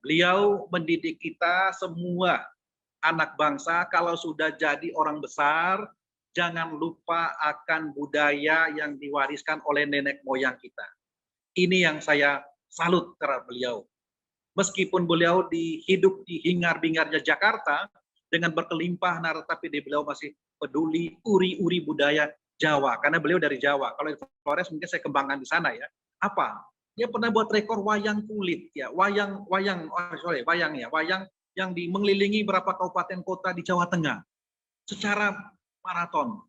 beliau mendidik kita semua anak bangsa, kalau sudah jadi orang besar, jangan lupa akan budaya yang diwariskan oleh nenek moyang kita. Ini yang saya salut terhadap beliau. Meskipun beliau hidup di hingar-bingarnya Jakarta, dengan berkelimpah narasi, tapi beliau masih peduli uri-uri budaya Jawa, karena beliau dari Jawa. Kalau di Flores mungkin saya kembangkan di sana ya. Apa? Dia pernah buat rekor wayang kulit ya, wayang yang mengelilingi berapa kabupaten kota di Jawa Tengah secara maraton.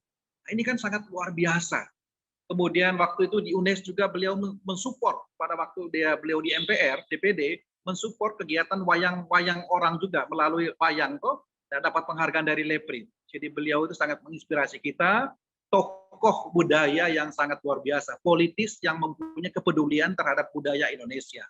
Nah, ini kan sangat luar biasa. Kemudian waktu itu di UNES juga beliau mensupport pada waktu beliau di MPR, DPD, mensupport kegiatan wayang orang juga melalui wayang toh, dan dapat penghargaan dari Lepri. Jadi beliau itu sangat menginspirasi kita, tokoh budaya yang sangat luar biasa, politis yang mempunyai kepedulian terhadap budaya Indonesia.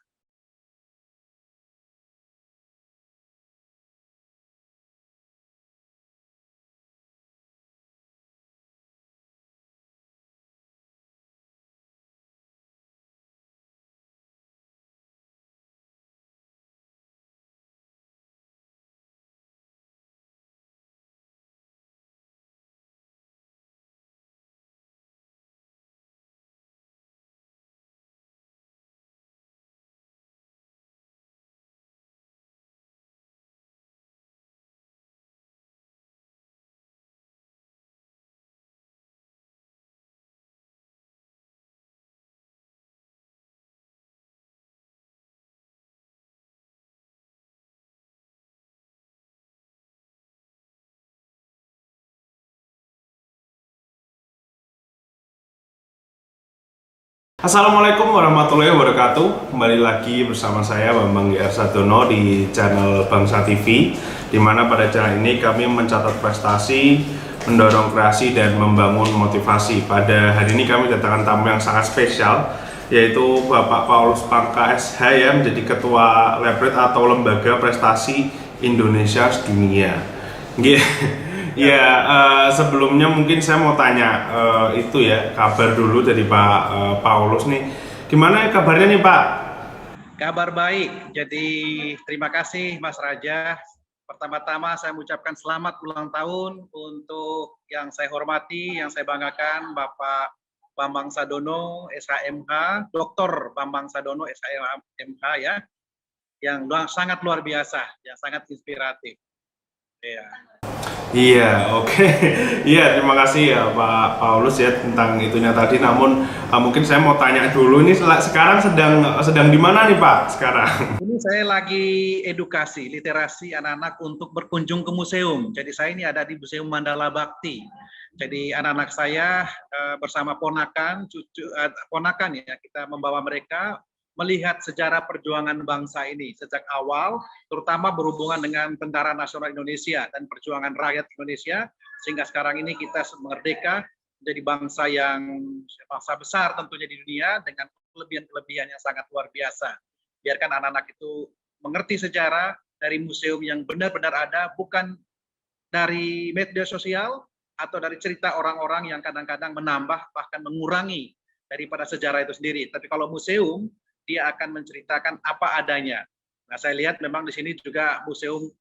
Assalamualaikum warahmatullahi wabarakatuh. Kembali lagi bersama saya Bambang GR Sadono di channel Bangsa TV, di mana pada channel ini kami mencatat prestasi, mendorong kreasi dan membangun motivasi. Pada hari ini kami datangkan tamu yang sangat spesial, yaitu Bapak Paulus Pangka SH yang menjadi Ketua Leprit atau Lembaga Prestasi Indonesia Sedunia. Ya, sebelumnya mungkin saya mau tanya itu ya, kabar dulu dari Pak Paulus nih. Gimana kabarnya nih Pak? Kabar baik, jadi terima kasih Mas Raja. Pertama-tama saya mengucapkan selamat ulang tahun untuk yang saya hormati, yang saya banggakan, Bapak Bambang Sadono SHMH, Dr. Bambang Sadono SHMH ya, yang sangat luar biasa, yang sangat inspiratif. Ya. Iya, oke. Iya, terima kasih ya Pak Paulus ya tentang itunya tadi. Namun mungkin saya mau tanya dulu, ini sekarang sedang di mana nih Pak sekarang? Ini saya lagi edukasi, literasi anak-anak untuk berkunjung ke museum. Jadi saya ini ada di Museum Mandala Bakti. Jadi anak-anak saya bersama ponakan ya, kita membawa mereka melihat sejarah perjuangan bangsa ini sejak awal, terutama berhubungan dengan Tentara Nasional Indonesia dan perjuangan rakyat Indonesia, sehingga sekarang ini kita merdeka menjadi bangsa besar tentunya di dunia dengan kelebihan-kelebihan yang sangat luar biasa. Biarkan anak-anak itu mengerti sejarah dari museum yang benar-benar ada, bukan dari media sosial atau dari cerita orang-orang yang kadang-kadang menambah bahkan mengurangi daripada sejarah itu sendiri. Tapi kalau museum, dia akan menceritakan apa adanya. Nah, saya lihat memang di sini juga Museum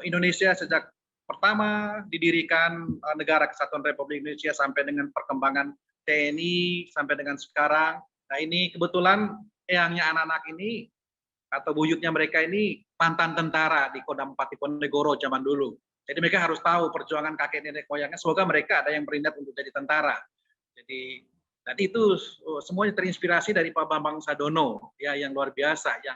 Indonesia sejak pertama didirikan Negara Kesatuan Republik Indonesia sampai dengan perkembangan TNI sampai dengan sekarang. Nah, ini kebetulan eyangnya anak-anak ini atau buyutnya mereka ini mantan tentara di Kodam 4 Diponegoro zaman dulu. Jadi mereka harus tahu perjuangan kakek nenek moyangnya. Semoga mereka ada yang berminat untuk jadi tentara. Jadi dan itu semuanya terinspirasi dari Pak Bambang Sadono ya, yang luar biasa, yang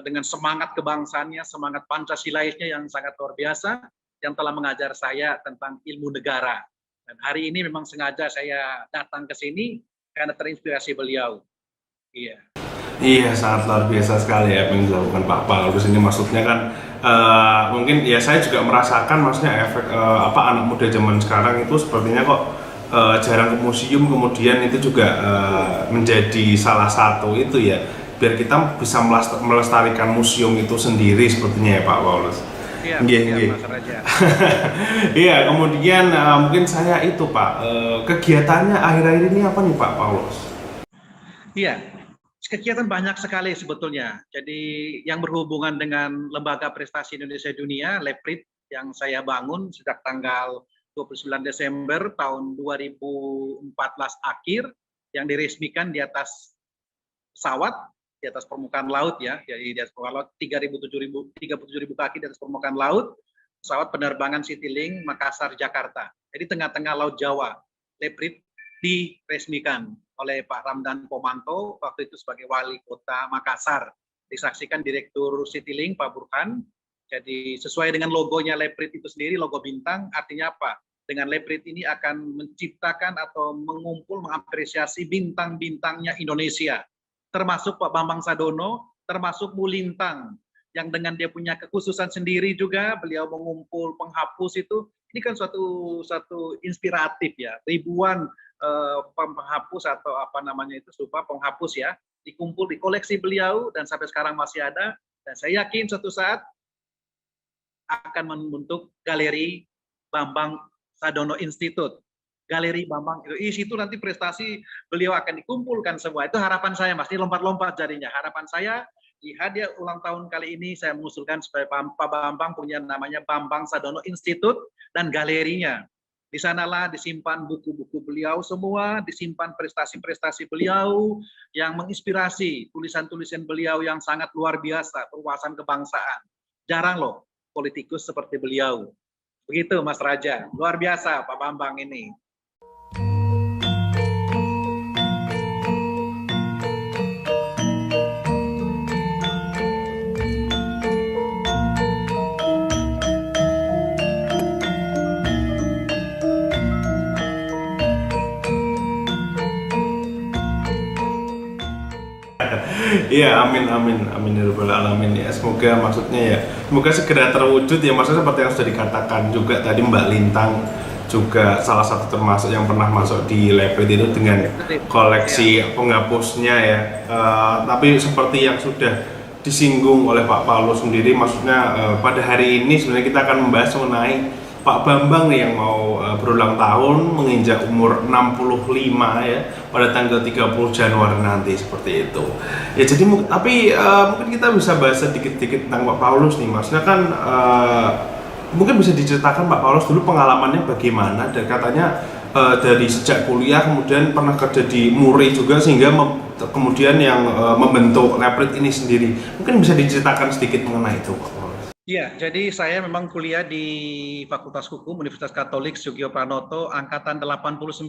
dengan semangat kebangsaannya, semangat Pancasilaisnya yang sangat luar biasa, yang telah mengajar saya tentang ilmu negara. Dan hari ini memang sengaja saya datang ke sini karena terinspirasi beliau. Iya. Iya, sangat luar biasa sekali ya yang dilakukan Pak Paulus ini. Maksudnya kan mungkin ya saya juga merasakan maksudnya efek anak muda zaman sekarang itu sepertinya kok jarang ke museum, kemudian itu juga menjadi salah satu itu ya, biar kita bisa melestarikan museum itu sendiri sepertinya ya Pak Paulus. Iya, Mas Raja. Iya, kemudian mungkin saya itu Pak, kegiatannya akhir-akhir ini apa nih Pak Paulus? Iya, Kegiatan banyak sekali sebetulnya. Jadi yang berhubungan dengan Lembaga Prestasi Indonesia Dunia, LEPRID, yang saya bangun sejak tanggal 29 Desember tahun 2014 akhir, yang diresmikan di atas pesawat, di atas permukaan laut ya, jadi di atas permukaan laut 37.000 kaki di atas permukaan laut, pesawat penerbangan Citylink Makassar Jakarta. Jadi tengah-tengah Laut Jawa, LEPRID diresmikan oleh Pak Ramdan Pomanto waktu itu sebagai wali kota Makassar, disaksikan Direktur Citylink Pak Burhan. Jadi sesuai dengan logonya LEPRID itu sendiri, logo bintang, artinya apa? Dengan LEPRID ini akan menciptakan atau mengumpul, mengapresiasi bintang-bintangnya Indonesia, termasuk Pak Bambang Sadono, termasuk Mulintang, yang dengan dia punya kekhususan sendiri juga, beliau mengumpul penghapus itu, ini kan suatu inspiratif ya, ribuan penghapus atau apa namanya itu, lupa, penghapus ya, dikumpul di koleksi beliau dan sampai sekarang masih ada, dan saya yakin suatu saat akan membentuk Galeri Bambang Sadono Institute. Galeri Bambang itu, situ nanti prestasi beliau akan dikumpulkan semua. Itu harapan saya, Mas. Ini lompat-lompat jadinya. Harapan saya di hadiah ulang tahun kali ini saya mengusulkan supaya Pak Bambang punya namanya Bambang Sadono Institute dan galerinya. Di sanalah disimpan buku-buku beliau semua, disimpan prestasi-prestasi beliau yang menginspirasi, tulisan-tulisan beliau yang sangat luar biasa, perwawasan kebangsaan. Jarang loh politikus seperti beliau. Begitu Mas Raja, luar biasa Pak Bambang ini. Iya, amin ya rabbal alamin ya. Semoga maksudnya ya, semoga segera terwujud ya, maksudnya seperti yang sudah dikatakan juga tadi Mbak Lintang, juga salah satu termasuk yang pernah masuk di LEPRID itu dengan koleksi penghapusnya ya. Tapi seperti yang sudah disinggung oleh Pak Paulus sendiri, maksudnya pada hari ini sebenarnya kita akan membahas mengenai Pak Bambang nih yang mau berulang tahun, menginjak umur 65 ya pada tanggal 30 Januari nanti, seperti itu. Ya jadi tapi mungkin kita bisa bahas sedikit-sedikit tentang Pak Paulus nih, maksudnya kan mungkin bisa diceritakan Pak Paulus dulu pengalamannya bagaimana, dan katanya dari sejak kuliah kemudian pernah kerja di MURI juga sehingga kemudian yang membentuk LEPRID ini sendiri. Mungkin bisa diceritakan sedikit mengenai itu Pak Paulus. Iya, jadi saya memang kuliah di Fakultas Hukum Universitas Katolik Sugio Pranoto angkatan 89.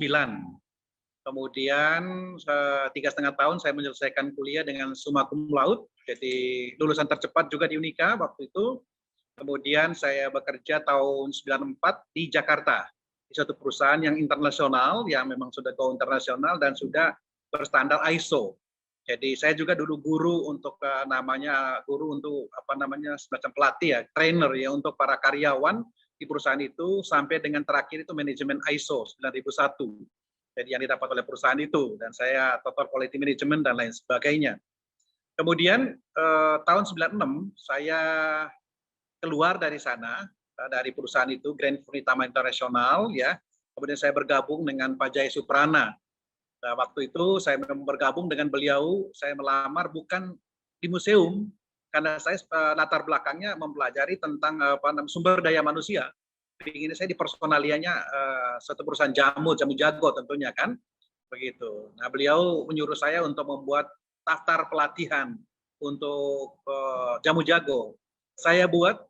Kemudian 3,5 tahun saya menyelesaikan kuliah dengan summa cum laude, jadi lulusan tercepat juga di Unika waktu itu. Kemudian saya bekerja tahun 94 di Jakarta, di suatu perusahaan yang internasional, yang memang sudah go internasional dan sudah berstandar ISO. Jadi saya juga dulu guru untuk guru untuk semacam pelatih ya, trainer ya untuk para karyawan di perusahaan itu, sampai dengan terakhir itu manajemen ISO 9001. Jadi yang didapat oleh perusahaan itu, dan saya total quality management dan lain sebagainya. Kemudian tahun 96 saya keluar dari sana, dari perusahaan itu, Grand Furnitama International ya. Kemudian saya bergabung dengan Pak Jaya Suprana. Nah, waktu itu saya bergabung dengan beliau, saya melamar bukan di museum, karena saya latar belakangnya mempelajari tentang sumber daya manusia. Ingin saya di personalianya satu perusahaan jamu jago tentunya kan, begitu. Nah, beliau menyuruh saya untuk membuat daftar pelatihan untuk jamu jago. Saya buat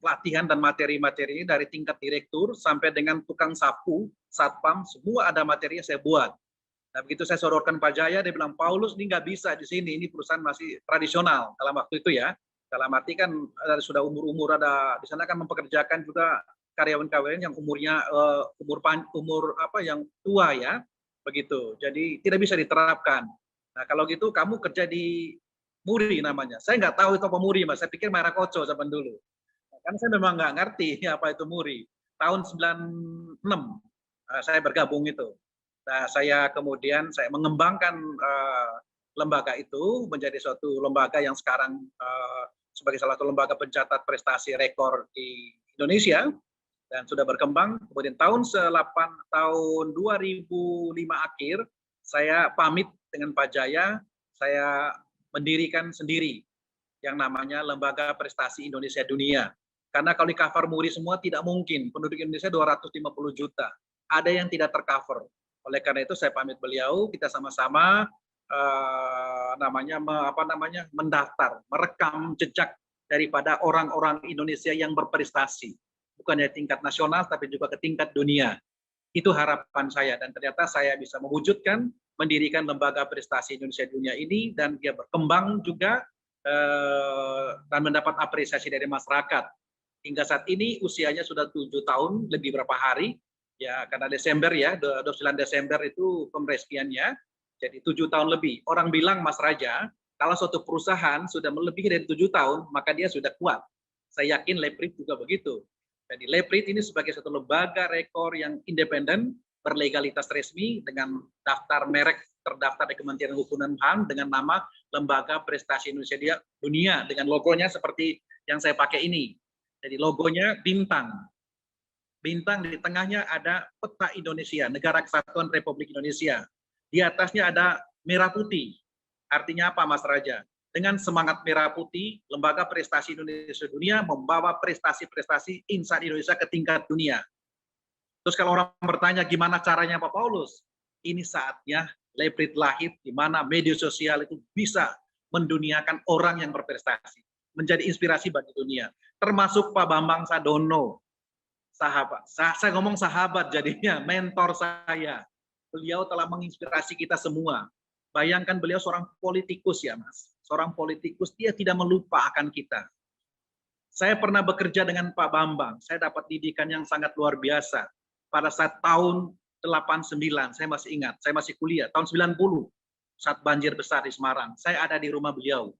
pelatihan dan materi-materi ini dari tingkat direktur sampai dengan tukang sapu, satpam, semua ada materinya saya buat. Nah, begitu saya sodorkan Pak Jaya, dia bilang, Paulus ini nggak bisa di sini, ini perusahaan masih tradisional dalam waktu itu ya. Dalam arti kan sudah umur-umur ada di sana kan mempekerjakan juga karyawan-karyawan yang umurnya yang tua ya, begitu. Jadi tidak bisa diterapkan. Nah, kalau gitu kamu kerja di MURI namanya. Saya nggak tahu itu apa MURI, Mas. Saya pikir Merah Koco zaman dulu. Karena saya memang nggak ngerti apa itu MURI. Tahun 96 saya bergabung itu. Nah, saya kemudian mengembangkan lembaga itu menjadi suatu lembaga yang sekarang sebagai salah satu lembaga pencatat prestasi rekor di Indonesia dan sudah berkembang. Kemudian tahun 2005 akhir saya pamit dengan Pak Jaya. saya mendirikan sendiri yang namanya Lembaga Prestasi Indonesia Dunia. Karena kalau di cover Muri semua tidak mungkin, penduduk Indonesia 250 juta. Ada yang tidak tercover. Oleh karena itu saya pamit beliau, kita sama-sama mendaftar, merekam jejak daripada orang-orang Indonesia yang berprestasi. Bukan hanya tingkat nasional, tapi juga ke tingkat dunia. Itu harapan saya, dan ternyata saya bisa mewujudkan, mendirikan Lembaga Prestasi Indonesia Dunia ini, dan dia berkembang juga dan mendapat apresiasi dari masyarakat. Hingga saat ini usianya sudah 7 tahun, lebih berapa hari, ya karena Desember ya, 29 Desember itu pemreskiannya, jadi 7 tahun lebih. Orang bilang, Mas Raja, kalau suatu perusahaan sudah melebihi dari 7 tahun, maka dia sudah kuat. Saya yakin Leprit juga begitu. Jadi Leprit ini sebagai satu lembaga rekor yang independen, berlegalitas resmi, dengan daftar merek terdaftar di Kementerian Hukum dan HAM dengan nama Lembaga Prestasi Indonesia Dunia, dengan logonya seperti yang saya pakai ini. Jadi logonya bintang. Bintang di tengahnya ada peta Indonesia, Negara Kesatuan Republik Indonesia. Di atasnya ada merah putih. Artinya apa, Mas Raja? Dengan semangat merah putih, Lembaga Prestasi Indonesia Dunia membawa prestasi-prestasi insan Indonesia ke tingkat dunia. Terus kalau orang bertanya gimana caranya Pak Paulus? Ini saatnya Leprit lahir di mana media sosial itu bisa menduniakan orang yang berprestasi, menjadi inspirasi bagi dunia. Termasuk Pak Bambang Sadono, sahabat. Saya ngomong sahabat jadinya, mentor saya. Beliau telah menginspirasi kita semua. Bayangkan beliau seorang politikus ya Mas. Seorang politikus, dia tidak melupakan kita. Saya pernah bekerja dengan Pak Bambang. Saya dapat didikan yang sangat luar biasa. Pada saat tahun 89, saya masih ingat, saya masih kuliah, tahun 90, saat banjir besar di Semarang. Saya ada di rumah beliau.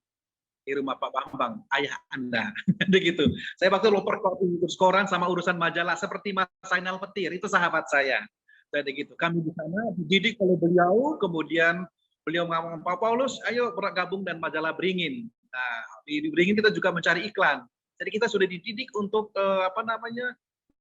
Di rumah Pak Bambang, ayah Anda. Begitu. Saya waktu lupa urus koran sama urusan majalah seperti Mas Zainal Petir, itu sahabat saya. Jadi gitu. Kami di sana dididik oleh beliau, kemudian beliau ngomong, Pak Paulus, ayo bergabung dan majalah Beringin. Nah, di Beringin kita juga mencari iklan. Jadi kita sudah dididik untuk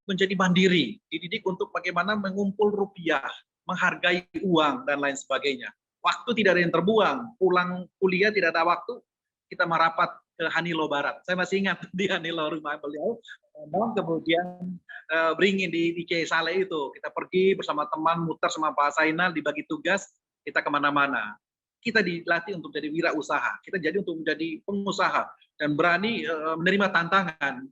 menjadi mandiri, dididik untuk bagaimana mengumpul rupiah, menghargai uang dan lain sebagainya. Waktu tidak ada yang terbuang, pulang kuliah tidak ada waktu, kita merapat ke Hanilo Barat. Saya masih ingat di Hanilo rumah beliau. Kemudian Beringin di Kiai Saleh itu, kita pergi bersama teman, muter sama Pak Zainal, dibagi tugas, kita kemana-mana. Kita dilatih untuk jadi wirausaha, kita jadi untuk menjadi pengusaha dan berani menerima tantangan.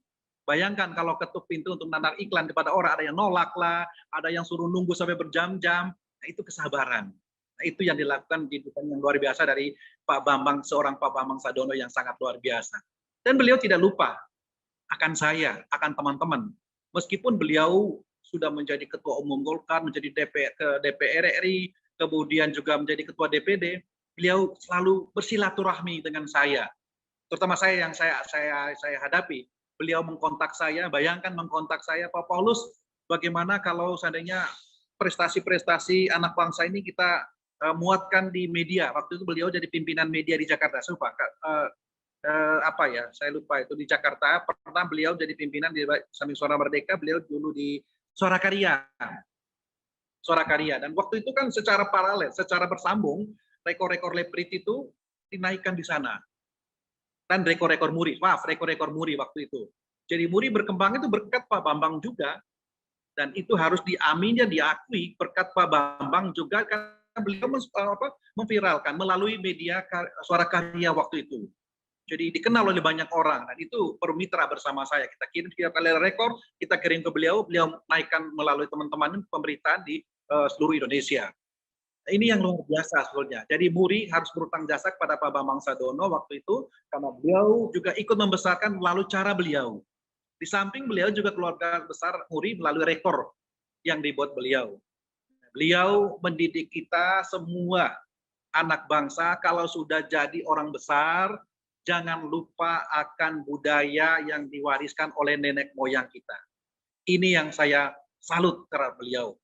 Bayangkan kalau ketuk pintu untuk menantar iklan kepada orang, ada yang nolak lah, ada yang suruh nunggu sampai berjam-jam. Nah, itu kesabaran. Nah, itu yang dilakukan kehidupan yang luar biasa dari Pak Bambang, seorang Pak Bambang Sadono yang sangat luar biasa. Dan beliau tidak lupa akan saya, akan teman-teman. Meskipun beliau sudah menjadi ketua umum Golkar, menjadi DPR RI, kemudian juga menjadi ketua DPD, beliau selalu bersilaturahmi dengan saya. Terutama saya yang saya hadapi. Beliau mengkontak saya, bayangkan mengkontak saya, Pak Paulus, bagaimana kalau seandainya prestasi-prestasi anak bangsa ini kita muatkan di media. Waktu itu beliau jadi pimpinan media di Jakarta. Saya lupa itu di Jakarta. Pernah beliau jadi pimpinan di samping Suara Merdeka, beliau dulu di Suara Karya. Suara Karya. Dan waktu itu kan secara paralel, secara bersambung, rekor-rekor Leprit itu dinaikkan di sana. Dan rekor-rekor Muri waktu itu. Jadi Muri berkembang itu berkat Pak Bambang juga, dan itu harus diamini dan diakui berkat Pak Bambang juga, karena beliau memviralkan melalui media Suara Karya waktu itu. Jadi dikenal oleh banyak orang, dan itu bermitra bersama saya. Kita kirim tiap kali rekor, kita kirim ke beliau, beliau naikkan melalui teman-teman pemberitaan di seluruh Indonesia. Ini yang luar biasa sebetulnya. Jadi Muri harus berutang jasa kepada Pak Bambang Sadono waktu itu, karena beliau juga ikut membesarkan melalui cara beliau. Di samping beliau juga keluarga besar Muri melalui rekor yang dibuat beliau. Beliau mendidik kita semua anak bangsa, kalau sudah jadi orang besar, jangan lupa akan budaya yang diwariskan oleh nenek moyang kita. Ini yang saya salut terhadap beliau.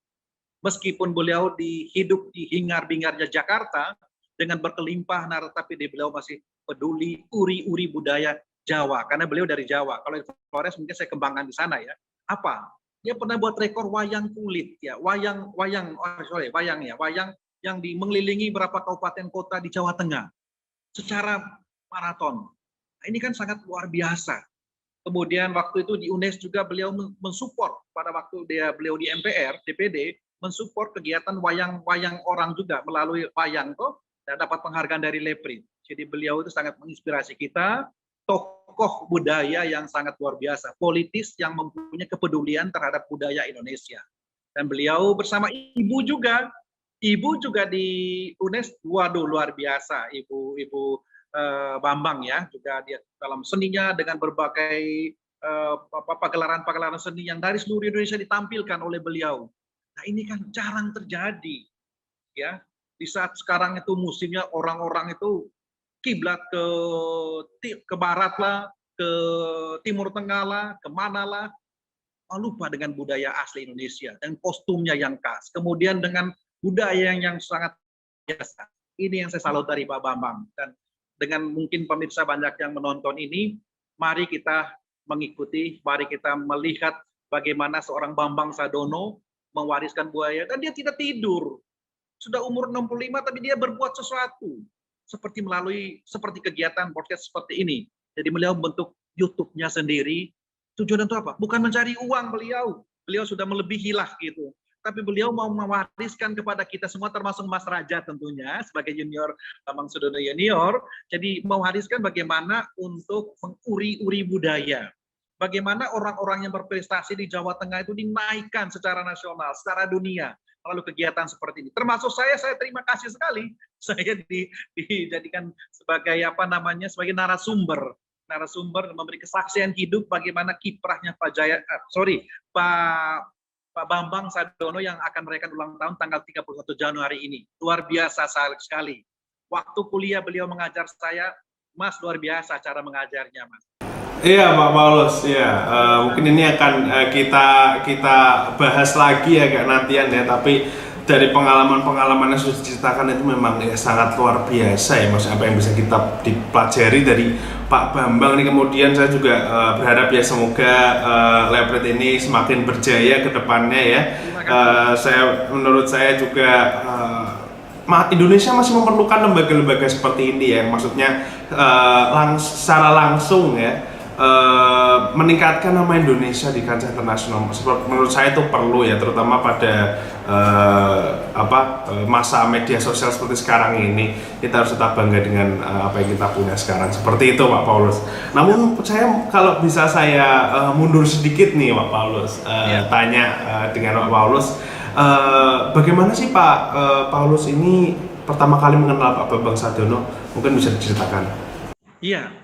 Meskipun beliau hidup di hingar-bingarnya Jakarta dengan berkelimpah narasi, tapi beliau masih peduli uri-uri budaya Jawa, karena beliau dari Jawa. Kalau di Flores mungkin saya kembangkan di sana ya. Apa? Dia pernah buat rekor wayang kulit ya, wayang yang mengelilingi berapa kabupaten kota di Jawa Tengah. secara maraton. Nah, ini kan sangat luar biasa. Kemudian waktu itu di UNES juga beliau mensupport pada waktu beliau di MPR, DPD, mensupport kegiatan wayang orang juga melalui wayang toh dan dapat penghargaan dari Lepri. Jadi beliau itu sangat menginspirasi kita, tokoh budaya yang sangat luar biasa, politis yang mempunyai kepedulian terhadap budaya Indonesia. Dan beliau bersama ibu juga di UNES, waduh luar biasa, ibu Bambang ya, juga dia dalam seninya dengan berbagai pagelaran-pagelaran seni yang dari seluruh Indonesia ditampilkan oleh beliau. Nah ini kan jarang terjadi ya, di saat sekarang itu musimnya orang-orang itu kiblat ke barat lah, ke timur tengah lah, kemana lah, lupa dengan budaya asli Indonesia dan kostumnya yang khas. Kemudian dengan budaya yang sangat biasa. Ini yang saya salut dari Pak Bambang. Dan dengan mungkin pemirsa banyak yang menonton ini, mari kita mengikuti, mari kita melihat bagaimana seorang Bambang Sadono mewariskan budaya dan dia tidak tidur. Sudah umur 65 tapi dia berbuat sesuatu. Seperti kegiatan podcast seperti ini. Jadi beliau membentuk YouTube-nya sendiri. Tujuan itu apa? Bukan mencari uang beliau. Beliau sudah melebihi lah gitu. Tapi beliau mau mewariskan kepada kita semua termasuk Mas Raja tentunya sebagai junior Bambang Sadono junior. Jadi mewariskan bagaimana untuk menguri-uri budaya. Bagaimana orang-orang yang berprestasi di Jawa Tengah itu dinaikkan secara nasional, secara dunia melalui kegiatan seperti ini. Termasuk saya terima kasih sekali saya dijadikan sebagai sebagai narasumber memberi kesaksian hidup bagaimana kiprahnya Pak Bambang Sadono yang akan merayakan ulang tahun tanggal 31 Januari ini. Luar biasa sekali. Waktu kuliah beliau mengajar saya, Mas, luar biasa cara mengajarnya, Mas. Iya Pak Paulus, ya mungkin ini akan kita bahas lagi agak nantian ya, tapi dari pengalaman-pengalaman yang sudah diceritakan itu memang ya sangat luar biasa ya Mas, apa yang bisa kita dipelajari dari Pak Bambang ini. Kemudian saya juga berharap ya semoga Leprit ini semakin berjaya ke depannya ya. Menurut saya juga Indonesia masih memerlukan lembaga-lembaga seperti ini ya, maksudnya secara langsung ya meningkatkan nama Indonesia di kancah internasional. Menurut saya itu perlu ya, terutama pada masa media sosial seperti sekarang ini. Kita harus tetap bangga dengan apa yang kita punya sekarang. Seperti itu Pak Paulus. Namun kalau bisa saya mundur sedikit nih Pak Paulus, tanya dengan Pak Paulus, bagaimana sih Pak Paulus ini pertama kali mengenal Pak Bambang Sadono? Mungkin bisa diceritakan. Iya.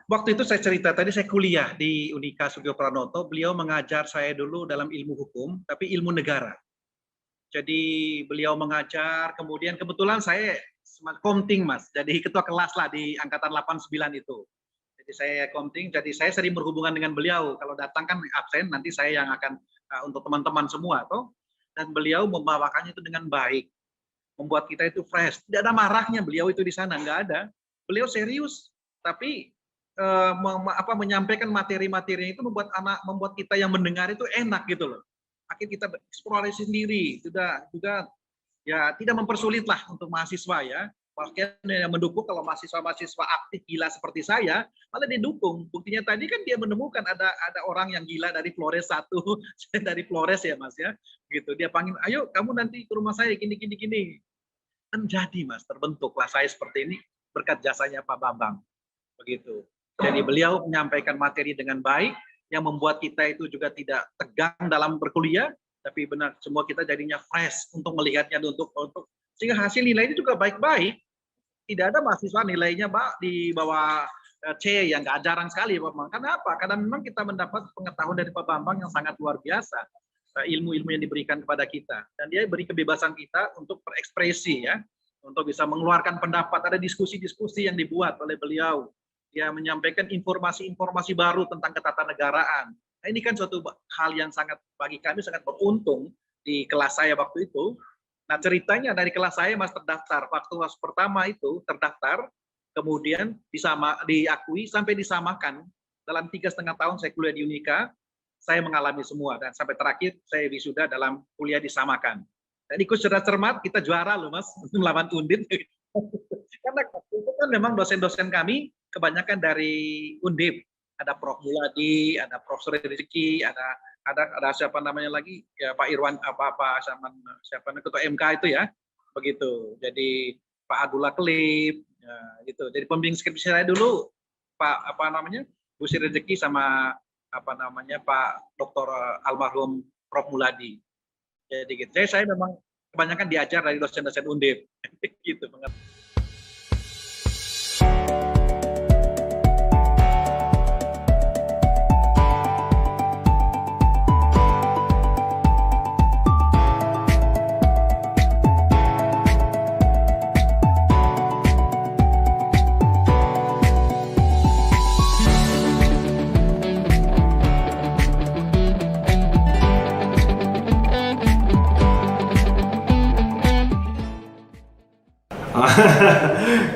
Waktu itu saya cerita tadi, saya kuliah di Unika Sugio Pranoto, beliau mengajar saya dulu dalam ilmu hukum, tapi ilmu negara. Jadi beliau mengajar, kemudian kebetulan saya komting Mas, jadi ketua kelas lah di angkatan 89 itu. Jadi saya komting, jadi saya sering berhubungan dengan beliau. Kalau datang kan absen, nanti saya yang akan untuk teman-teman semua toh. Dan beliau membawakannya itu dengan baik, membuat kita itu fresh. Tidak ada marahnya beliau itu di sana, nggak ada. Beliau serius, tapi menyampaikan materi-materi itu membuat kita yang mendengar itu enak gitu loh. Akhirnya kita bereksplorasi sendiri, juga ya tidak mempersulit lah untuk mahasiswa ya. Bahkan yang mendukung, kalau mahasiswa aktif gila seperti saya malah didukung. Buktinya tadi kan dia menemukan ada orang yang gila dari Flores 1, saya dari Flores ya Mas ya. Gitu dia panggil, "Ayo kamu nanti ke rumah saya gini." Kan jadi Mas, terbentuklah saya seperti ini berkat jasanya Pak Bambang. Begitu. Jadi beliau menyampaikan materi dengan baik, yang membuat kita itu juga tidak tegang dalam berkuliah, tapi benar semua kita jadinya fresh untuk melihatnya, untuk sehingga hasil nilainya juga baik-baik. Tidak ada mahasiswa nilainya di bawah C, yang nggak jarang sekali Pak Bambang. Kenapa? Karena memang kita mendapat pengetahuan dari Pak Bambang yang sangat luar biasa, ilmu-ilmu yang diberikan kepada kita, dan dia beri kebebasan kita untuk berekspresi ya, untuk bisa mengeluarkan pendapat. Ada diskusi-diskusi yang dibuat oleh beliau. Dia menyampaikan informasi-informasi baru tentang ketatanegaraan. Nah, ini kan suatu hal yang bagi kami sangat beruntung di kelas saya waktu itu. Nah, ceritanya dari kelas saya Mas terdaftar. Waktu pertama itu terdaftar, kemudian diakui sampai disamakan. Dalam 3,5 tahun saya kuliah di Unika, saya mengalami semua. Dan sampai terakhir saya wisuda dalam kuliah disamakan. Dan ikut secara cermat, kita juara loh Mas, melawan Undip. Karena itu kan memang dosen-dosen kami kebanyakan dari Undip, ada Prof. Muladi, ada Profesor Rezeki, ada siapa namanya lagi ya Pak Irwan apa siapa ketua MK itu ya begitu. Jadi Pak Abdullah Kelip ya, gitu. Jadi pembimbing skripsi saya dulu Pak apa namanya Bu Sri Rezeki sama apa namanya Pak Dr. Almarhum Prof. Muladi. Jadi gitu. Jadi saya memang kebanyakan diajar dari dosen-dosen Undip gitu.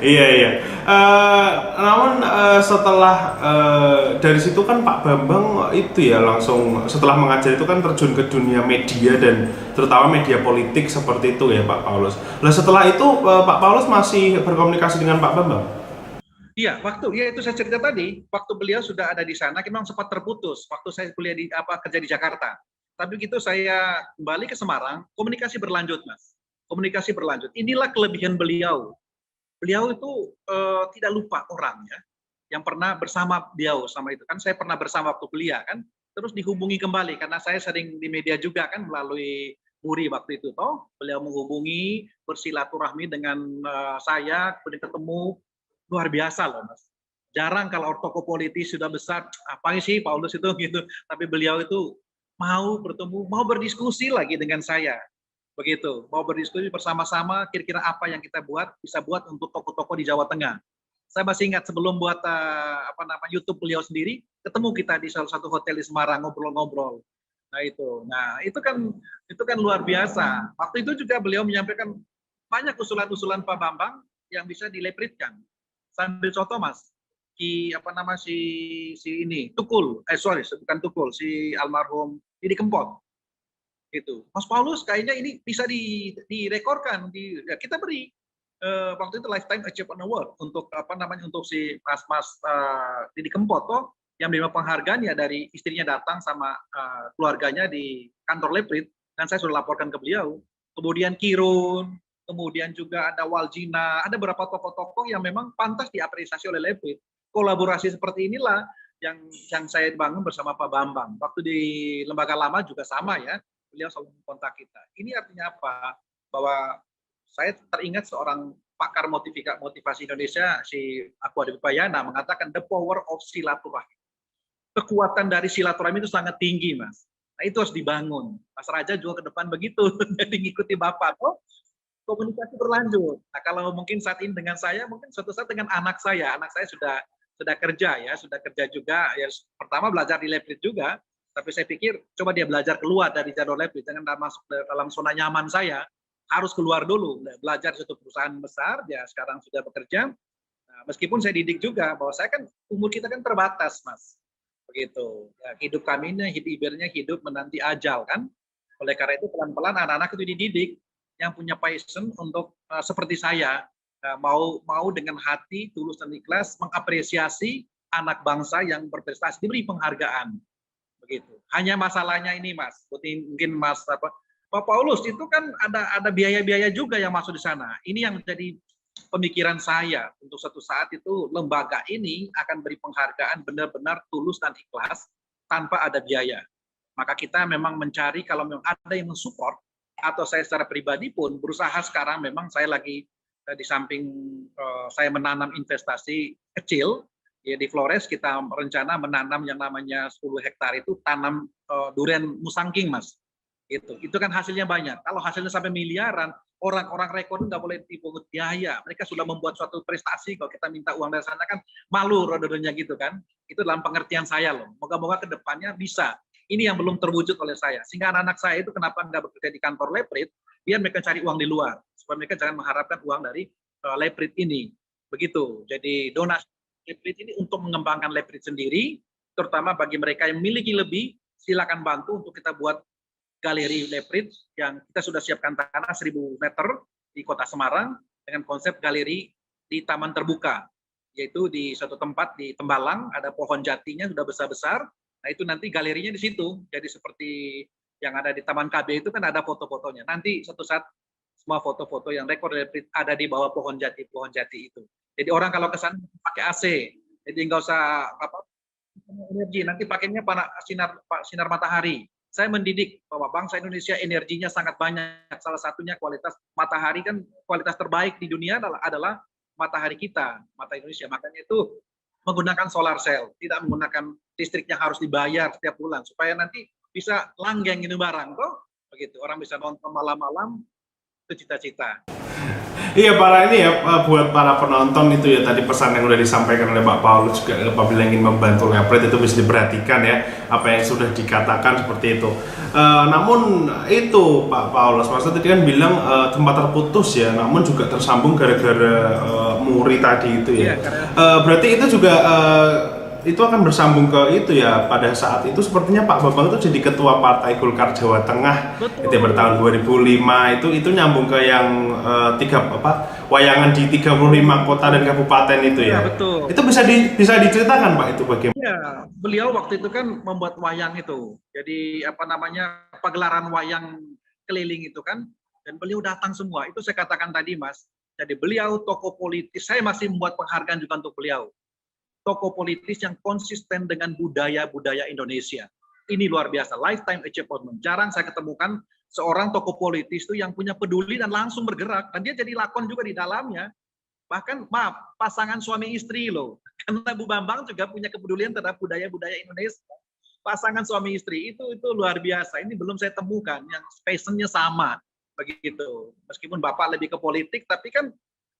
Iya iya. Namun setelah dari situ kan Pak Bambang itu ya langsung setelah mengajar itu kan terjun ke dunia media dan terutama media politik seperti itu ya Pak Paulus. Nah setelah itu Pak Paulus masih berkomunikasi dengan Pak Bambang? Iya, ya itu saya cerita tadi, waktu beliau sudah ada di sana, memang sempat terputus waktu saya kuliah di kerja di Jakarta. Tapi gitu saya kembali ke Semarang, komunikasi berlanjut, Mas. Komunikasi berlanjut. Inilah kelebihan beliau. Beliau itu tidak lupa orang ya, yang pernah bersama beliau sama itu kan. Saya pernah bersama waktu kuliah kan, terus dihubungi kembali karena saya sering di media juga kan melalui Muri waktu itu toh. Beliau menghubungi, bersilaturahmi dengan saya, kemudian ketemu. Luar biasa loh Mas. Jarang kalau tokoh politis sudah besar, apa sih Paulus itu gitu. Tapi beliau itu mau bertemu, mau berdiskusi lagi dengan saya. Begitu, mau berdiskusi bersama-sama kira-kira apa yang kita bisa buat untuk tokoh-tokoh di Jawa Tengah. Saya masih ingat sebelum buat YouTube beliau sendiri, ketemu kita di salah satu hotel di Semarang ngobrol-ngobrol. Nah itu kan luar biasa. Waktu itu juga beliau menyampaikan banyak usulan-usulan Pak Bambang yang bisa dilepritkan. Sambil contoh Mas, si ini Tukul, bukan Tukul, si almarhum Didi Kempot gitu. Mas Paulus kayaknya ini bisa direkorkan ya kita beri waktu itu Lifetime Achievement Award untuk untuk si Mas Didi Kempot toh yang menerima penghargaan ya dari istrinya datang sama keluarganya di kantor Leprit dan saya sudah laporkan ke beliau. Kemudian Kirun, kemudian juga ada Waljina, ada beberapa tokoh-tokoh yang memang pantas diapresiasi oleh Leprit. Kolaborasi seperti inilah yang saya bangun bersama Pak Bambang. Waktu di lembaga lama juga sama ya, beliau selalu kontak kita. Ini artinya apa? Bahwa saya teringat seorang pakar motivasi Indonesia, si Aku Adi Bayana, mengatakan the power of silaturahmi. Kekuatan dari silaturahmi itu sangat tinggi, Mas. Nah, itu harus dibangun. Mas Raja juga ke depan begitu. Jadi ngikuti Bapak. Komunikasi berlanjut. Nah, kalau mungkin saat ini dengan saya, mungkin suatu saat dengan anak saya sudah kerja ya, sudah kerja juga. Ya, pertama belajar di Leprit juga, tapi saya pikir coba dia belajar keluar dari jalur Leprit, jangan masuk dalam zona nyaman saya, harus keluar dulu, belajar di suatu perusahaan besar, ya sekarang sudah bekerja. Nah, meskipun saya didik juga, bahwa saya kan umur kita kan terbatas, Mas. Begitu. Ya, hidup kami ini ibaratnya hidup menanti ajal kan. Oleh karena itu pelan-pelan anak-anak itu dididik yang punya passion untuk seperti saya mau dengan hati tulus dan ikhlas mengapresiasi anak bangsa yang berprestasi diberi penghargaan begitu. Hanya masalahnya ini Mas, mungkin Mas Pak Paulus itu kan ada biaya-biaya juga yang masuk di sana. Ini yang jadi pemikiran saya untuk suatu saat itu lembaga ini akan beri penghargaan benar-benar tulus dan ikhlas tanpa ada biaya. Maka kita memang mencari kalau memang ada yang mensupport atau saya secara pribadi pun berusaha sekarang memang saya lagi di samping saya menanam investasi kecil ya di Flores kita rencana menanam yang namanya 10 hektar itu tanam durian musangking Mas. Itu kan hasilnya banyak. Kalau hasilnya sampai miliaran, orang-orang rekor nggak boleh dipungut biaya. Mereka sudah membuat suatu prestasi. Kalau kita minta uang dari sana kan malu rododonya gitu kan. Itu dalam pengertian saya loh. Moga-moga kedepannya bisa. Ini yang belum terwujud oleh saya. Sehingga anak-anak saya itu kenapa nggak bekerja di kantor Leprit, biar mereka cari uang di luar. Supaya mereka jangan mengharapkan uang dari Leprit ini. Begitu. Jadi donasi Leprit ini untuk mengembangkan Leprit sendiri, terutama bagi mereka yang memiliki lebih, silakan bantu untuk kita buat galeri Leprit yang kita sudah siapkan tanah 1000 meter di Kota Semarang. dengan konsep galeri di taman terbuka, yaitu di suatu tempat di Tembalang ada pohon jatinya sudah besar-besar. Nah itu nanti galerinya di situ. Jadi seperti yang ada di Taman KB itu kan ada foto-fotonya. Nanti suatu saat semua foto-foto yang rekor ada di bawah pohon jati itu. Jadi orang kalau ke sana pakai AC, jadi nggak usah energi. Nanti pakainya sinar matahari. Saya mendidik bahwa bangsa Indonesia energinya sangat banyak. Salah satunya kualitas matahari kan kualitas terbaik di dunia adalah matahari kita, mata Indonesia. Makanya itu menggunakan solar cell, tidak menggunakan listrik yang harus dibayar setiap bulan supaya nanti bisa langgeng ini barang toh. Begitu. Orang bisa nonton malam-malam itu cita-cita. Iya buat para penonton itu ya tadi pesan yang sudah disampaikan oleh Pak Paulus juga apabila ingin membantu Lepret itu bisa diperhatikan ya apa yang sudah dikatakan seperti itu. Namun itu Pak Paulus maksudnya tadi kan bilang tempat terputus ya, namun juga tersambung gara-gara Muri tadi itu ya. Berarti itu juga itu akan bersambung ke itu ya pada saat itu sepertinya Pak Bambang itu jadi ketua Partai Golkar Jawa Tengah. Betul. Itu bertahun 2005 itu nyambung ke yang wayangan di 35 kota dan kabupaten itu ya. Betul. Itu bisa diceritakan Pak itu bagaimana? Ya, beliau waktu itu kan membuat wayang itu. Jadi pagelaran wayang keliling itu kan dan beliau datang semua. Itu saya katakan tadi Mas. Jadi beliau tokoh politis, saya masih membuat penghargaan juga untuk beliau. Tokoh politis yang konsisten dengan budaya-budaya Indonesia. Ini luar biasa, lifetime achievement. Jarang saya ketemukan seorang tokoh politis itu yang punya peduli dan langsung bergerak. Dan dia jadi lakon juga di dalamnya. Bahkan, pasangan suami istri loh. Karena Bu Bambang juga punya kepedulian terhadap budaya-budaya Indonesia. Pasangan suami istri itu luar biasa. Ini belum saya temukan, yang passionnya sama. Begitu. Meskipun Bapak lebih ke politik, tapi kan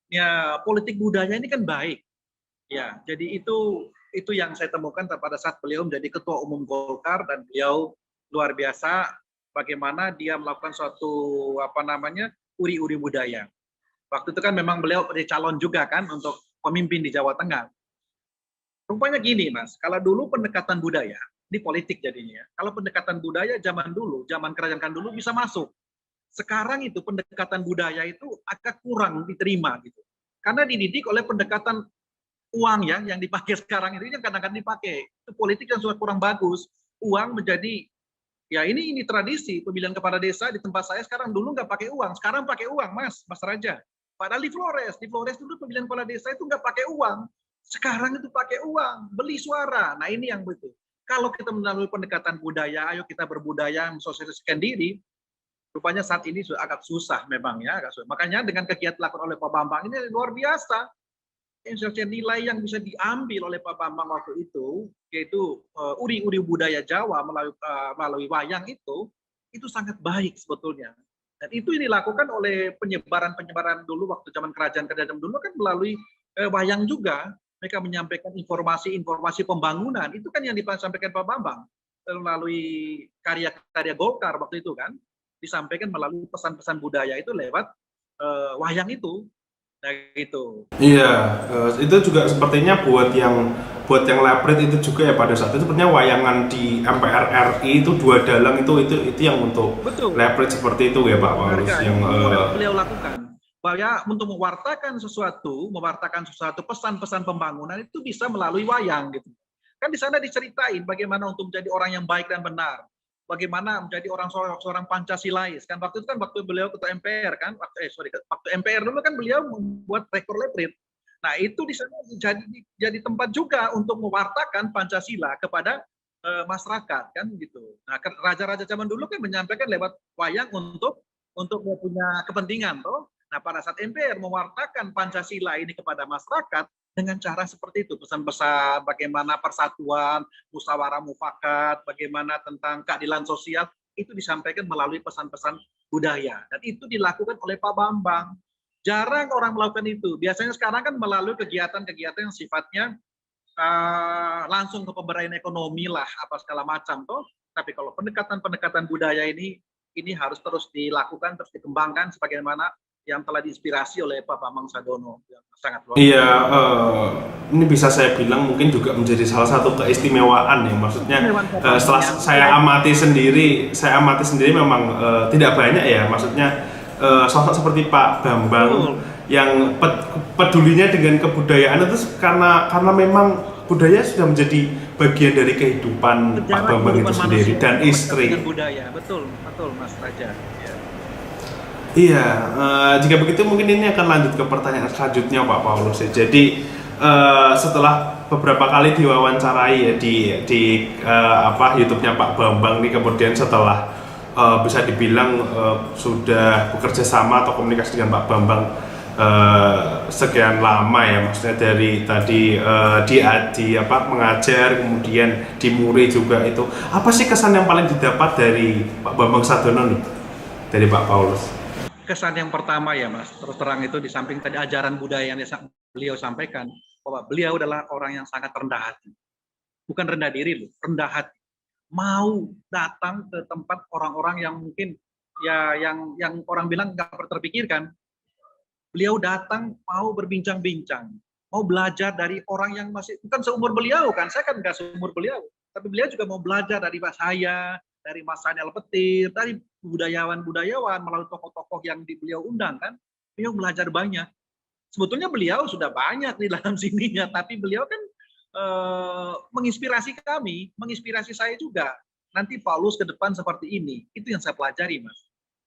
ya politik budaya ini kan baik. Ya, jadi itu yang saya temukan pada saat beliau menjadi Ketua Umum Golkar dan beliau luar biasa bagaimana dia melakukan suatu uri-uri budaya. Waktu itu kan memang beliau jadi calon juga kan untuk pemimpin di Jawa Tengah. Rupanya gini Mas, kalau dulu pendekatan budaya di politik jadinya. Kalau pendekatan budaya zaman kerajaan dulu bisa masuk. Sekarang itu pendekatan budaya itu agak kurang diterima gitu. Karena dididik oleh pendekatan uang ya yang dipakai sekarang itu yang kadang-kadang dipakai itu politik yang sudah kurang bagus. Uang menjadi ya ini tradisi pemilihan kepala desa di tempat saya sekarang. Dulu nggak pakai uang, sekarang pakai uang Mas Raja. Padahal di Flores dulu pemilihan kepala desa itu nggak pakai uang, sekarang itu pakai uang, beli suara. Nah ini yang betul. Kalau kita melalui pendekatan budaya, ayo kita berbudaya mensosialisasikan diri. Rupanya saat ini sudah agak susah memang ya, agak susah. Makanya dengan kegiatan dilakukan oleh Pak Bambang ini luar biasa. Nilai yang bisa diambil oleh Pak Bambang waktu itu, yaitu uri-uri budaya Jawa melalui wayang itu sangat baik sebetulnya. Dan itu dilakukan oleh penyebaran dulu waktu zaman kerajaan dulu kan melalui wayang juga. Mereka menyampaikan informasi pembangunan, itu kan yang disampaikan Pak Bambang. Melalui karya-karya Golkar waktu itu kan, disampaikan melalui pesan-pesan budaya itu lewat wayang itu. Nah gitu. Iya, itu juga sepertinya buat yang Lepret itu juga ya pada saat itu sepertinya wayangan di MPR RI itu 2 dalang itu yang untuk Lepret seperti itu ya Pak Paulus yang beliau lakukan. Bahwa untuk mewartakan sesuatu pesan-pesan pembangunan itu bisa melalui wayang gitu. Kan di sana diceritain bagaimana untuk menjadi orang yang baik dan benar. Bagaimana menjadi seorang Pancasilais kan waktu itu kan waktu beliau ketua MPR kan waktu MPR dulu kan beliau membuat rekor Lepret. Nah itu di sana jadi tempat juga untuk mewartakan Pancasila kepada masyarakat kan gitu. Nah raja-raja zaman dulu kan menyampaikan lewat wayang untuk punya kepentingan toh. Nah pada saat MPR mewartakan Pancasila ini kepada masyarakat dengan cara seperti itu, pesan-pesan bagaimana persatuan, musyawarah mufakat, bagaimana tentang keadilan sosial, itu disampaikan melalui pesan-pesan budaya. Dan itu dilakukan oleh Pak Bambang. Jarang orang melakukan itu. Biasanya sekarang kan melalui kegiatan-kegiatan yang sifatnya langsung ke pemberdayaan ekonomi lah, apa segala macam toh. Tapi kalau pendekatan budaya ini harus terus dilakukan, terus dikembangkan sebagaimana yang telah diinspirasi oleh Pak Bambang Sadono yang sangat luar biasa. Iya, ini bisa saya bilang mungkin juga menjadi salah satu keistimewaan ya, maksudnya setelah saya amati sendiri memang tidak banyak ya, maksudnya sosok seperti Pak Bambang yang pedulinya dengan kebudayaan itu karena memang budaya sudah menjadi bagian dari kehidupan Pak Sejarah Bambang itu kehidupan sendiri manusia dan itu lekat istri. dengan budaya, betul, betul Mas Raja. Ya. Iya, jika begitu mungkin ini akan lanjut ke pertanyaan selanjutnya Pak Paulus ya. Jadi setelah beberapa kali diwawancarai ya di YouTube-nya Pak Bambang nih, kemudian setelah bisa dibilang sudah bekerja sama atau komunikasi dengan Pak Bambang sekian lama ya, maksudnya dari tadi mengajar, kemudian di Muri juga, itu apa sih kesan yang paling didapat dari Pak Bambang Sadono nih, dari Pak Paulus? Kesan yang pertama ya Mas, terus terang itu di samping tadi ajaran budaya yang beliau sampaikan, bahwa beliau adalah orang yang sangat rendah hati. Bukan rendah diri loh, rendah hati. Mau datang ke tempat orang-orang yang mungkin ya yang orang bilang nggak terpikirkan. Beliau datang mau berbincang-bincang, mau belajar dari orang yang masih bukan seumur beliau kan, saya kan nggak seumur beliau, tapi beliau juga mau belajar dari saya, dari Mas Daniel Petir, dari budayawan-budayawan melalui tokoh-tokoh yang beliau undang kan, beliau belajar banyak. Sebetulnya beliau sudah banyak di dalam sininya, tapi beliau kan menginspirasi kami, menginspirasi saya juga. Nanti Paulus ke depan seperti ini, itu yang saya pelajari Mas,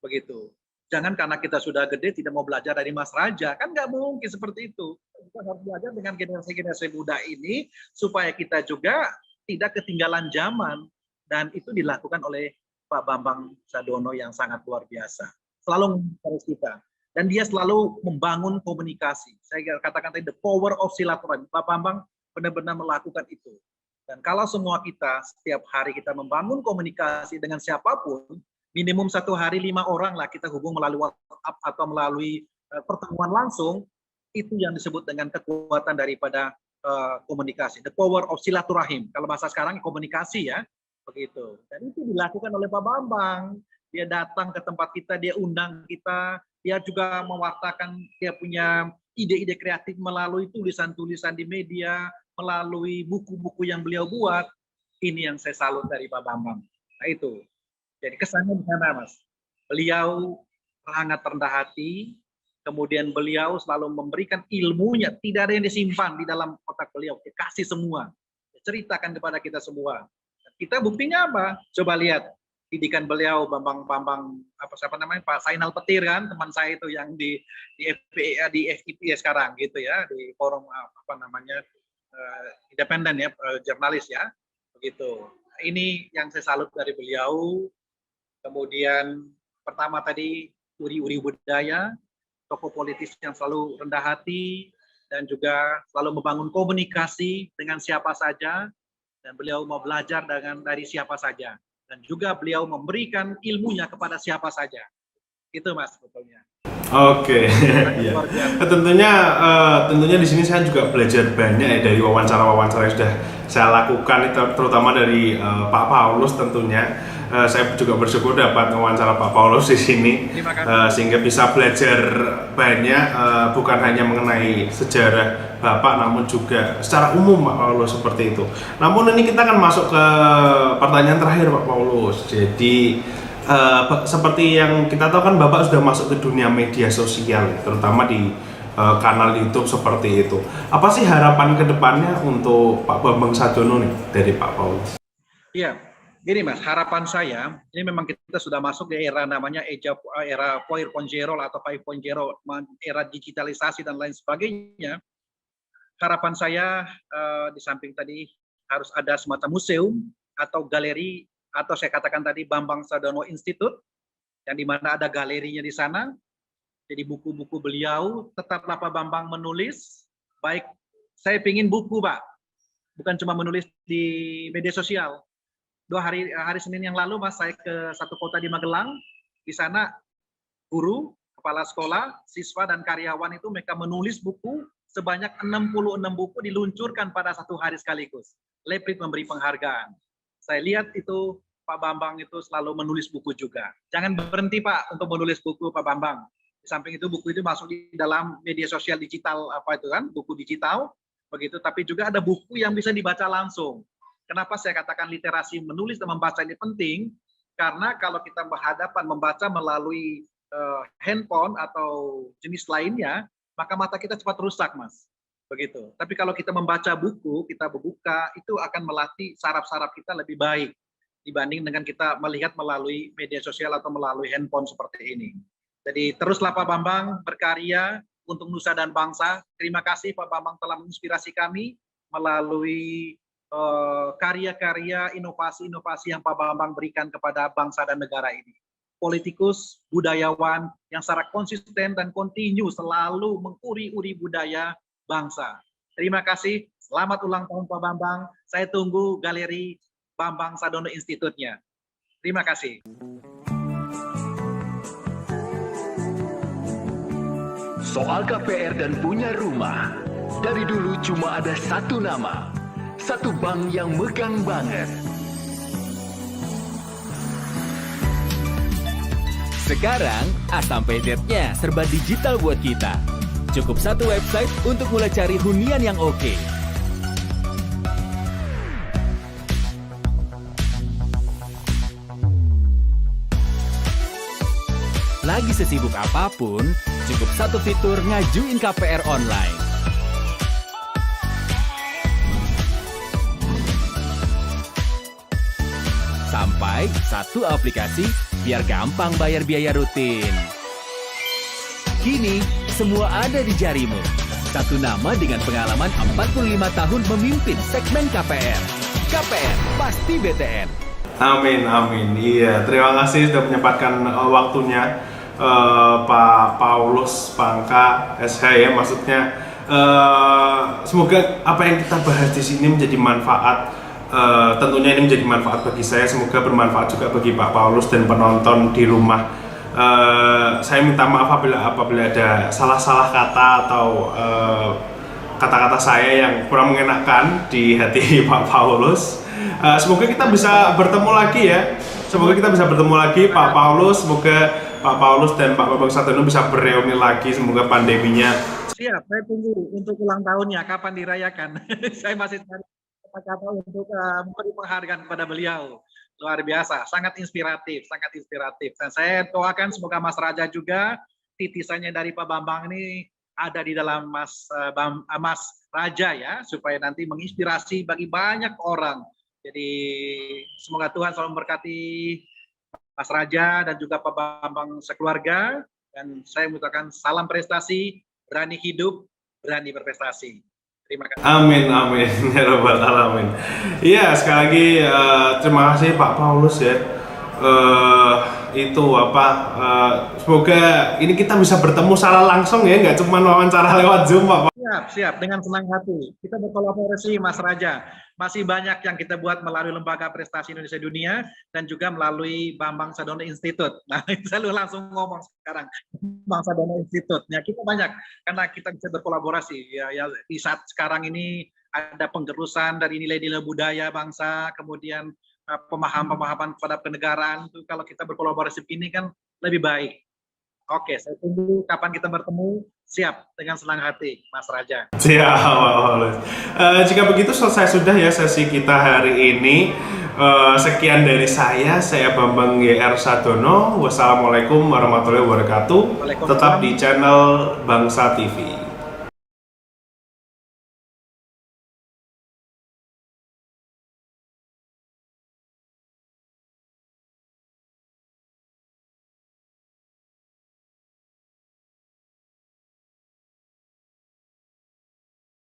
begitu. Jangan karena kita sudah gede tidak mau belajar dari Mas Raja, kan nggak mungkin seperti itu. Kita harus belajar dengan generasi-generasi muda ini supaya kita juga tidak ketinggalan zaman, dan itu dilakukan oleh Pak Bambang Sadono yang sangat luar biasa. Selalu menginspirasi kita, dan dia selalu membangun komunikasi. Saya katakan tadi the power of silaturahmi. Pak Bambang benar-benar melakukan itu. Dan kalau semua kita setiap hari kita membangun komunikasi dengan siapapun, minimum satu hari 5 orang lah kita hubung melalui WhatsApp atau melalui pertemuan langsung, itu yang disebut dengan kekuatan daripada komunikasi. The power of silaturahim. Kalau bahasa sekarang komunikasi ya, begitu. Dan itu dilakukan oleh Pak Bambang. Dia datang ke tempat kita, dia undang kita, dia juga mewartakan, dia punya ide-ide kreatif melalui tulisan-tulisan di media, melalui buku-buku yang beliau buat. Ini yang saya salut dari Pak Bambang. Nah itu. Jadi kesannya di sana Mas. Beliau sangat rendah hati, kemudian beliau selalu memberikan ilmunya, tidak ada yang disimpan di dalam otak beliau, dia kasih semua, dia ceritakan kepada kita semua. Kita buktinya apa? Coba lihat didikan beliau, Pak Zainal Petir kan, teman saya itu yang di FIP sekarang gitu ya, di forum independen ya, jurnalis ya, begitu. Ini yang saya salut dari beliau. Kemudian pertama tadi uri-uri budaya, tokoh politis yang selalu rendah hati, dan juga selalu membangun komunikasi dengan siapa saja, dan beliau mau belajar dari siapa saja, dan juga beliau memberikan ilmunya kepada siapa saja. Itu Mas sebetulnya. Oke, ya. Tentunya di sini saya juga belajar banyak ya dari wawancara-wawancara yang sudah saya lakukan, terutama dari Pak Paulus tentunya. Saya juga bersyukur dapat wawancara Pak Paulus di sini, sehingga bisa belajar banyak, bukan hanya mengenai sejarah Bapak, namun juga secara umum Pak Paulus seperti itu. Namun ini kita akan masuk ke pertanyaan terakhir Pak Paulus. Jadi seperti yang kita tahu kan Bapak sudah masuk ke dunia media sosial, terutama di kanal YouTube seperti itu. Apa sih harapan kedepannya untuk Pak Bambang Sadono nih dari Pak Paulus? Iya, gini Mas, harapan saya ini memang kita sudah masuk di era namanya era 4.0 atau 5.0, era digitalisasi dan lain sebagainya. Harapan saya di samping tadi harus ada semacam museum atau galeri, atau saya katakan tadi Bambang Sadono Institute, yang dimana ada galerinya di sana. Jadi buku-buku beliau tetaplah Pak Bambang menulis. Baik, saya pingin buku Pak, bukan cuma menulis di media sosial. Hari Senin yang lalu Mas, saya ke satu kota di Magelang. Di sana guru, kepala sekolah, siswa dan karyawan itu mereka menulis buku sebanyak 66 buku diluncurkan pada satu hari sekaligus. Leprit memberi penghargaan. Saya lihat itu Pak Bambang itu selalu menulis buku juga. Jangan berhenti Pak untuk menulis buku Pak Bambang. Di samping itu buku itu masuk di dalam media sosial digital, buku digital begitu, tapi juga ada buku yang bisa dibaca langsung. Kenapa saya katakan literasi menulis dan membaca ini penting? Karena kalau kita berhadapan membaca melalui handphone atau jenis lainnya, maka mata kita cepat rusak, Mas. Begitu. Tapi kalau kita membaca buku, kita berbuka, itu akan melatih saraf-saraf kita lebih baik dibanding dengan kita melihat melalui media sosial atau melalui handphone seperti ini. Jadi teruslah Pak Bambang berkarya untuk nusa dan bangsa. Terima kasih Pak Bambang telah menginspirasi kami melalui karya-karya, inovasi-inovasi yang Pak Bambang berikan kepada bangsa dan negara ini. Politikus, budayawan yang secara konsisten dan kontinu selalu menguri-uri budaya bangsa. Terima kasih. Selamat ulang tahun Pak Bambang. Saya tunggu galeri Bambang Sadono Institute-nya. Terima kasih. Soal KPR dan punya rumah, dari dulu cuma ada satu nama, satu bank yang megang banget. Sekarang, A sampai Z-nya serba digital buat kita. Cukup satu website untuk mulai cari hunian yang oke. Lagi sesibuk apapun, cukup satu fitur ngajuin KPR online. Sampai satu aplikasi biar gampang bayar biaya rutin. Kini, semua ada di jarimu. Satu nama dengan pengalaman 45 tahun memimpin segmen KPR. KPR, pasti BTN. Amin, amin. Iya, terima kasih sudah menyempatkan waktunya Pak Paulus Pangka SH ya, maksudnya semoga apa yang kita bahas di sini menjadi manfaat. Tentunya ini menjadi manfaat bagi saya, semoga bermanfaat juga bagi Pak Paulus dan penonton di rumah. Saya minta maaf apabila ada salah-salah kata atau kata-kata saya yang kurang mengenakan di hati Pak Paulus. Semoga kita bisa bertemu lagi ya. Semoga kita bisa bertemu lagi Pak Paulus. Semoga Pak Paulus dan Pak Bambang Sadono bisa bereuni lagi. Semoga pandeminya. Siap, saya tunggu untuk ulang tahunnya. Kapan dirayakan? Saya masih cari kata-kata untuk memberi penghargaan kepada beliau. Luar biasa, sangat inspiratif, sangat inspiratif. Dan saya doakan semoga Mas Raja juga titisannya dari Pak Bambang ini ada di dalam Mas Raja ya, supaya nanti menginspirasi bagi banyak orang. Jadi semoga Tuhan selalu memberkati Mas Raja dan juga Pak Bambang sekeluarga. Dan saya mengucapkan salam prestasi, berani hidup, berani berprestasi. Terima kasih. Amin, amin, ya Rabbal Alamin. Iya, sekali lagi terima kasih Pak Paulus ya. Semoga ini kita bisa bertemu secara langsung ya, nggak cuma wawancara lewat Zoom Pak. Siap, dengan senang hati. Kita berkolaborasi Mas Raja. Masih banyak yang kita buat melalui Lembaga Prestasi Indonesia Dunia dan juga melalui Bambang Sadono Institute. Nah, saya langsung ngomong sekarang, Bambang Sadono Institute. Ya, kita banyak karena kita bisa berkolaborasi. Ya, di saat sekarang ini ada penggerusan dari nilai-nilai budaya bangsa, kemudian pemahaman-pemahaman kepada kenegaraan. Itu kalau kita berkolaborasi begini kan lebih baik. Oke, saya tunggu kapan kita bertemu. Siap, dengan senang hati, Mas Raja. Siap, jika begitu selesai sudah ya sesi kita hari ini. Sekian dari saya Bambang GR Sadono. Wassalamualaikum warahmatullahi wabarakatuh. Tetap di channel Bangsa TV.